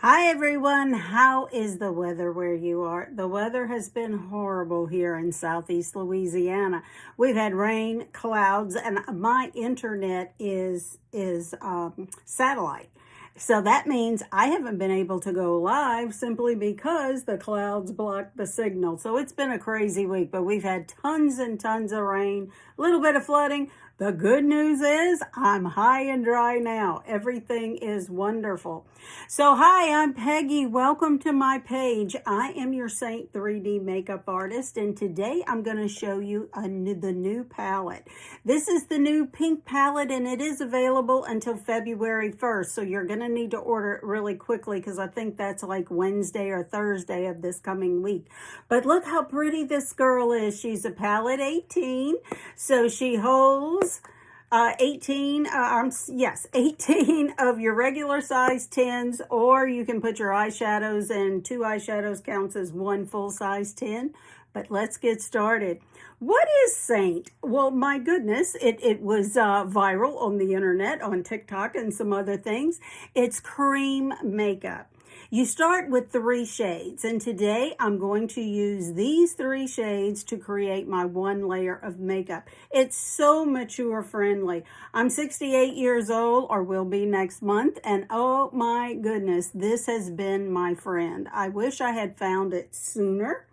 Hi everyone, how is the weather where you are? The weather has been horrible here in southeast Louisiana. We've had rain, clouds, and my internet is satellite. So that means I haven't been able to go live simply because the clouds block the signal. So it's been a crazy week, but we've had tons and tons of rain, a little bit of flooding. The good news is I'm high and dry now. Everything is wonderful. So hi, I'm Peggy. Welcome to my page. I am your Seint 3D makeup artist, and today I'm going to show you the new palette. This is the new pink palette, and it is available until February 1st. So you're going to need to order it really quickly because I think that's like Wednesday or Thursday of this coming week. But look how pretty this girl is. She's a palette 18, so she holds 18 of your regular size 10s, or you can put your eyeshadows, and 2 eyeshadows counts as 1 full size 10. But let's get started. What is Seint? Well, my goodness, it was viral on the internet, on TikTok and some other things. It's cream makeup. You start with 3 shades, and today I'm going to use these 3 shades to create my 1 layer of makeup. It's so mature friendly. I'm 68 years old, or will be next month, and oh my goodness, this has been my friend. I wish I had found it sooner,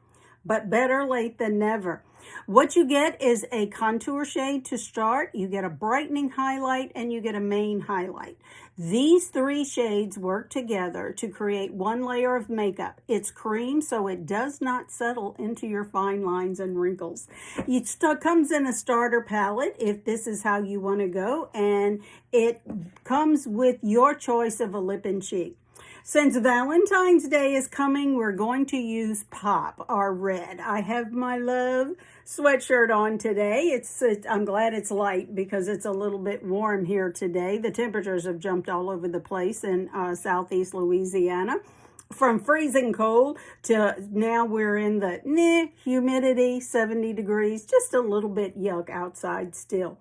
but better late than never. What you get is a contour shade to start, you get a brightening highlight, and you get a main highlight. These 3 shades work together to create 1 layer of makeup. It's cream, so it does not settle into your fine lines and wrinkles. It comes in a starter palette if this is how you want to go, and it comes with your choice of a lip and cheek. Since Valentine's Day is coming, we're going to use Pop, our red. I have my love sweatshirt on today. I'm glad it's light because it's a little bit warm here today. The temperatures have jumped all over the place in southeast Louisiana. From freezing cold to now we're in the humidity, 70 degrees, just a little bit yuck outside still.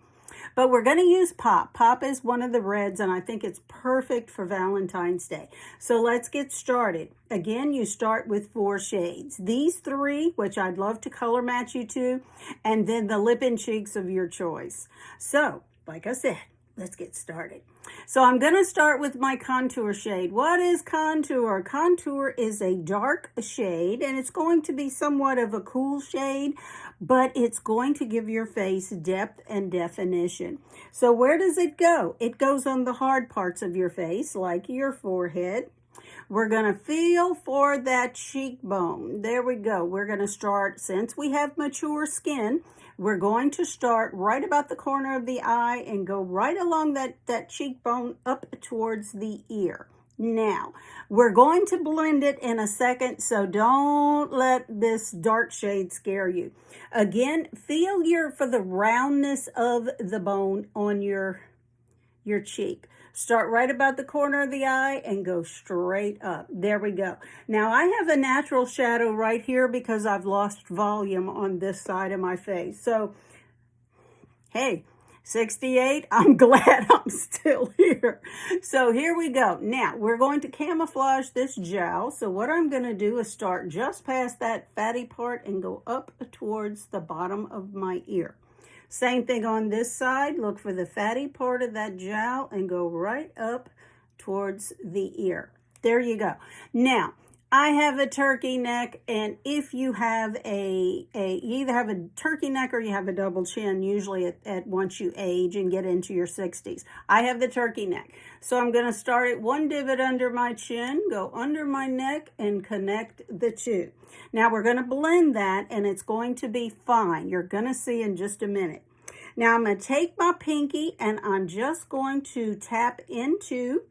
But we're going to use Pop. Pop is one of the reds, and I think it's perfect for Valentine's Day. So let's get started. Again, you start with 4 shades. These 3, which I'd love to color match you to, and then the lip and cheeks of your choice. So, like I said, let's get started. So I'm going to start with my contour shade. What is contour? Contour is a dark shade, and it's going to be somewhat of a cool shade, but it's going to give your face depth and definition. So where does it go? It goes on the hard parts of your face, like your forehead. We're going to feel for that cheekbone. There we go. We're going to start, since we have mature skin, we're going to start right about the corner of the eye and go right along that cheekbone up towards the ear. Now, we're going to blend it in a second, so don't let this dark shade scare you. Again, feel for the roundness of the bone on your cheek. Start right about the corner of the eye and go straight up. There we go. Now I have a natural shadow right here because I've lost volume on this side of my face. So, hey, 68, I'm glad I'm still here. So here we go. Now we're going to camouflage this jowl. So what I'm going to do is start just past that fatty part and go up towards the bottom of my ear. Same thing on this side. Look for the fatty part of that jowl and go right up towards the ear. There you go. Now, I have a turkey neck, and if you have you either have a turkey neck or you have a double chin, usually at once you age and get into your 60s. I have the turkey neck. So I'm going to start at 1 divot under my chin, go under my neck, and connect the 2. Now we're going to blend that, and it's going to be fine. You're going to see in just a minute. Now I'm going to take my pinky, and I'm just going to tap into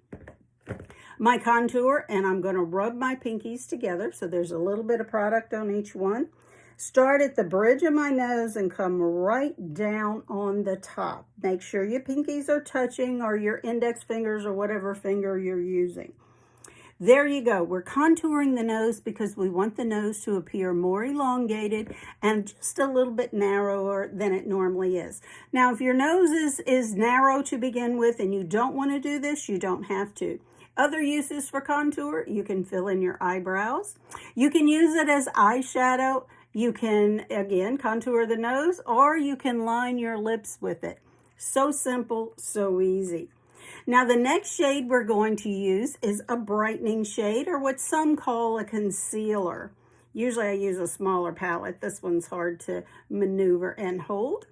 my contour, and I'm going to rub my pinkies together. So there's a little bit of product on each one. Start at the bridge of my nose and come right down on the top. Make sure your pinkies are touching, or your index fingers, or whatever finger you're using. There you go. We're contouring the nose because we want the nose to appear more elongated and just a little bit narrower than it normally is. Now, if your nose is narrow to begin with and you don't want to do this, you don't have to. Other uses for contour, you can fill in your eyebrows. You can use it as eyeshadow. You can, again, contour the nose, or you can line your lips with it. So simple, so easy. Now, the next shade we're going to use is a brightening shade, or what some call a concealer. Usually I use a smaller palette. This one's hard to maneuver and hold.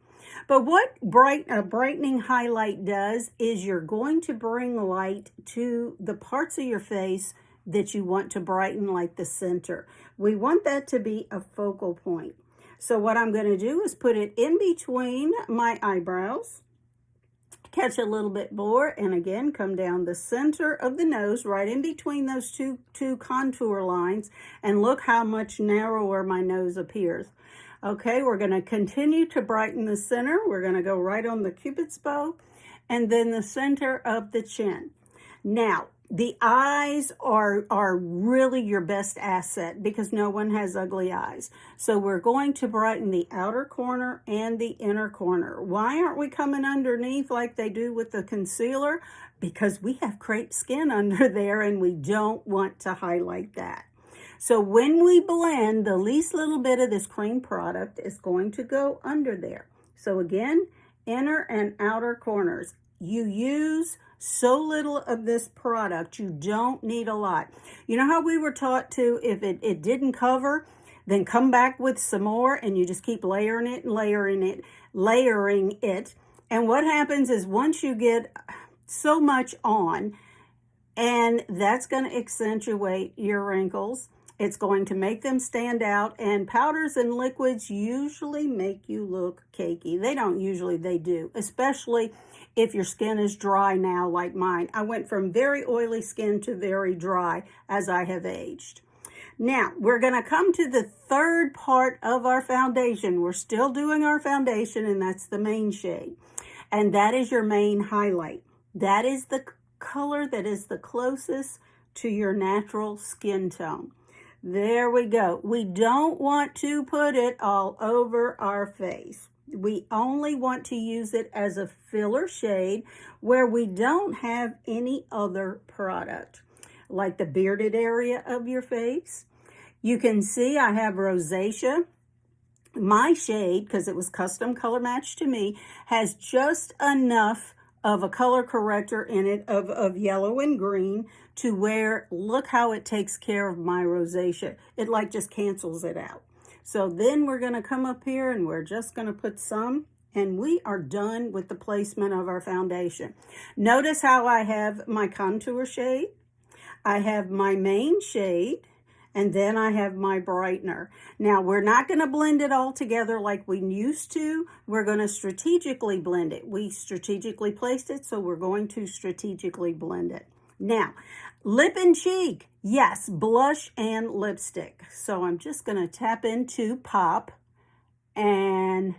But what a brightening highlight does is you're going to bring light to the parts of your face that you want to brighten, like the center. We want that to be a focal point. So what I'm going to do is put it in between my eyebrows, catch a little bit more, and again, come down the center of the nose, right in between those two contour lines, and look how much narrower my nose appears. Okay, we're going to continue to brighten the center. We're going to go right on the Cupid's bow, and then the center of the chin. Now, the eyes are really your best asset because no one has ugly eyes. So we're going to brighten the outer corner and the inner corner. Why aren't we coming underneath like they do with the concealer? Because we have crepe skin under there and we don't want to highlight that. So when we blend, the least little bit of this cream product is going to go under there. So again, inner and outer corners. You use so little of this product, you don't need a lot. You know how we were taught to, if it didn't cover, then come back with some more, and you just keep layering it and layering it. And what happens is once you get so much on, and that's going to accentuate your wrinkles. It's going to make them stand out, and powders and liquids usually make you look cakey. They don't usually, they do, especially if your skin is dry now like mine. I went from very oily skin to very dry as I have aged. Now, we're going to come to the third part of our foundation. We're still doing our foundation, and that's the main shade. And that is your main highlight. That is the color that is the closest to your natural skin tone. There we go. We don't want to put it all over our face. We only want to use it as a filler shade where we don't have any other product, like the bearded area of your face. You can see I have rosacea. My shade, because it was custom color matched to me, has just enough of a color corrector in it of yellow and green to where, look how it takes care of my rosacea. It like just cancels it out. So then we're going to come up here and we're just going to put some, and we are done with the placement of our foundation. Notice how I have my contour shade, I have my main shade, and then I have my brightener. Now, we're not going to blend it all together like we used to. We're going to strategically blend it. We strategically placed it, so we're going to strategically blend it. Now, lip and cheek. Yes, blush and lipstick. So I'm just going to tap into Pop, and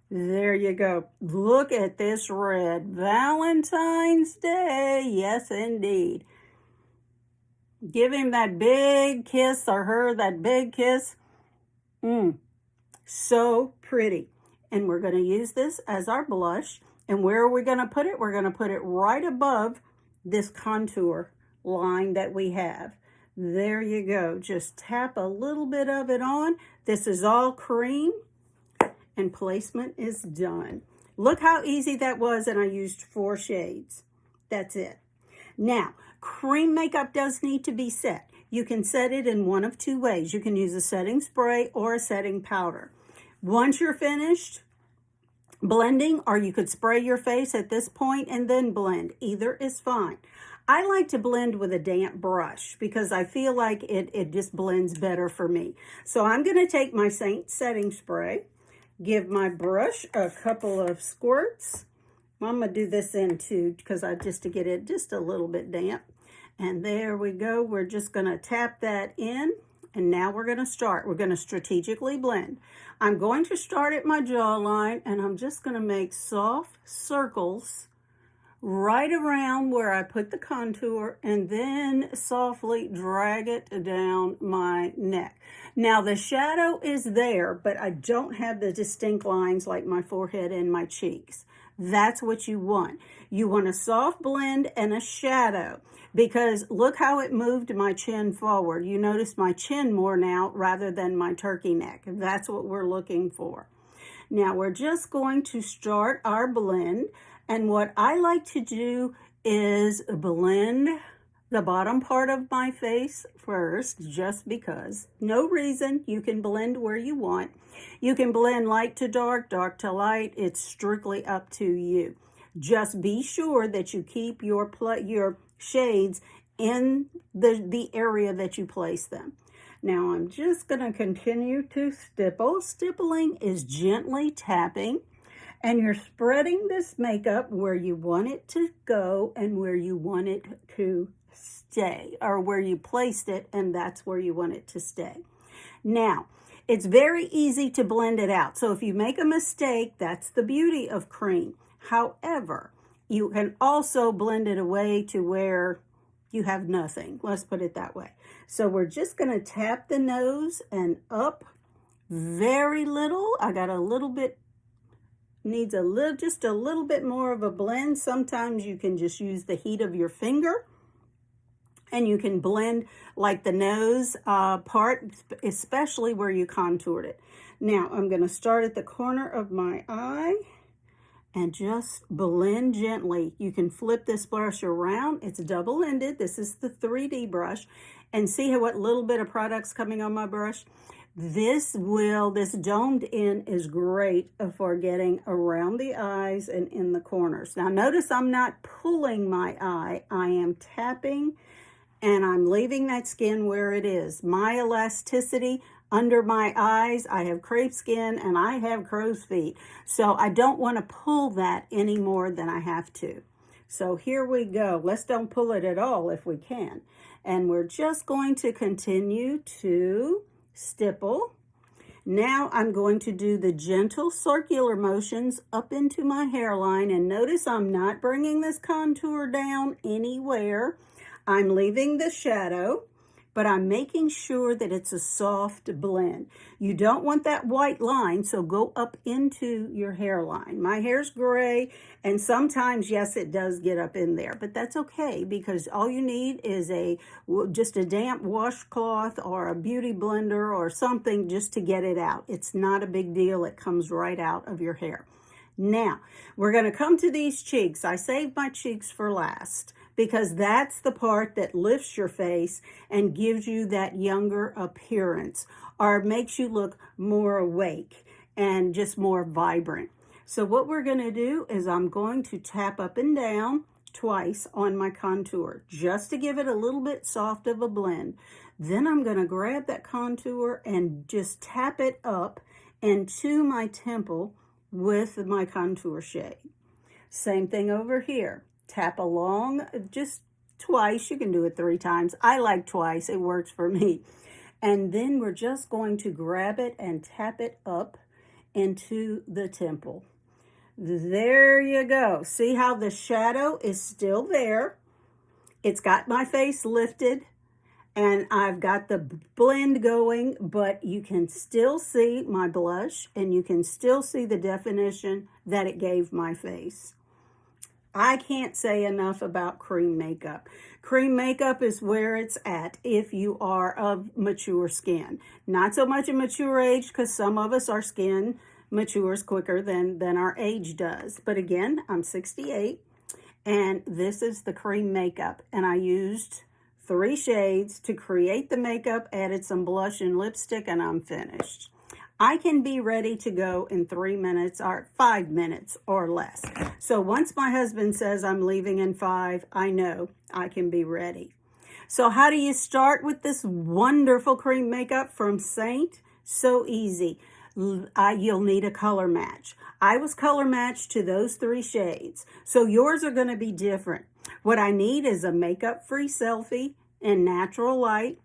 there you go. Look at this red. Valentine's Day. Yes, indeed. Give him that big kiss, or her that big kiss. So pretty. And we're going to use this as our blush. And where are we going to put it? We're going to put it right above this contour line that we have. There you go. Just tap a little bit of it on. This is all cream, and placement is done. Look how easy that was, and I used 4 shades. That's it. Now, cream makeup does need to be set. You can set it in one of 2 ways. You can use a setting spray or a setting powder. Once you're finished blending, or you could spray your face at this point and then blend. Either is fine. I like to blend with a damp brush because I feel like it just blends better for me. So I'm going to take my Seint setting spray, give my brush a couple of squirts. I'm going to do this in too because to get it just a little bit damp. And there we go. We're just going to tap that in. And now we're going to start. We're going to strategically blend. I'm going to start at my jawline, and I'm just going to make soft circles right around where I put the contour, and then softly drag it down my neck. Now the shadow is there, but I don't have the distinct lines like my forehead and my cheeks. That's what you want. You want a soft blend and a shadow, because look how it moved my chin forward. You notice my chin more now rather than my turkey neck. That's what we're looking for. Now we're just going to start our blend, and what I like to do is blend the bottom part of my face first, just because. No reason. You can blend where you want. You can blend light to dark, dark to light. It's strictly up to you. Just be sure that you keep your shades in the area that you place them. Now I'm just going to continue to stipple. Stippling is gently tapping, and you're spreading this makeup where you want it to go and where you want it to stay, or where you placed it and that's where you want it to stay. Now, it's very easy to blend it out. So if you make a mistake, that's the beauty of cream. However, you can also blend it away to where you have nothing. Let's put it that way. So we're just going to tap the nose and up very little. I got a little bit, needs just a little bit more of a blend. Sometimes you can just use the heat of your finger, and you can blend like the nose part, especially where you contoured it. Now I'm going to start at the corner of my eye and just blend gently. You can flip this brush around. It's double-ended. This is the 3D brush. And see what little bit of product's coming on my brush? This domed in is great for getting around the eyes and in the corners. Now notice I'm not pulling my eye. I am tapping, and I'm leaving that skin where it is. My elasticity under my eyes, I have crepe skin and I have crow's feet. So I don't want to pull that any more than I have to. So here we go. Let's don't pull it at all if we can. And we're just going to continue to stipple. Now I'm going to do the gentle circular motions up into my hairline. And notice I'm not bringing this contour down anywhere. I'm leaving the shadow, but I'm making sure that it's a soft blend. You don't want that white line, so go up into your hairline. My hair's gray, and sometimes, yes, it does get up in there, but that's okay, because all you need is just a damp washcloth or a beauty blender or something just to get it out. It's not a big deal. It comes right out of your hair. Now, we're going to come to these cheeks. I saved my cheeks for last, because that's the part that lifts your face and gives you that younger appearance, or makes you look more awake and just more vibrant. So what we're going to do is I'm going to tap up and down twice on my contour, just to give it a little bit soft of a blend. Then I'm going to grab that contour and just tap it up into my temple with my contour shade. Same thing over here. Tap along just twice. You can do it 3 times. I like twice. It works for me. And then we're just going to grab it and tap it up into the temple. There you go. See how the shadow is still there? It's got my face lifted, and I've got the blend going, but you can still see my blush, and you can still see the definition that it gave my face. I can't say enough about cream makeup. Cream makeup is where it's at if you are of mature skin. Not so much a mature age, because some of us, our skin matures quicker than our age does. But again, I'm 68, and this is the cream makeup. And I used 3 shades to create the makeup, added some blush and lipstick, and I'm finished. I can be ready to go in 3 minutes or 5 minutes or less. So once my husband says I'm leaving in 5, I know I can be ready. So how do you start with this wonderful cream makeup from Seint? So easy. You'll need a color match. I was color matched to those 3 shades. So yours are going to be different. What I need is a makeup-free selfie in natural light.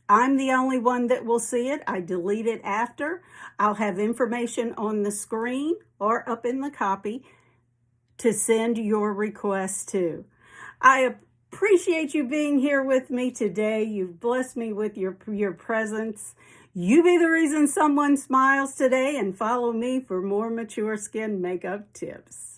I'm the only one that will see it. I delete it after. I'll have information on the screen or up in the copy to send your request to. I appreciate you being here with me today. You've blessed me with your presence. You be the reason someone smiles today, and follow me for more mature skin makeup tips.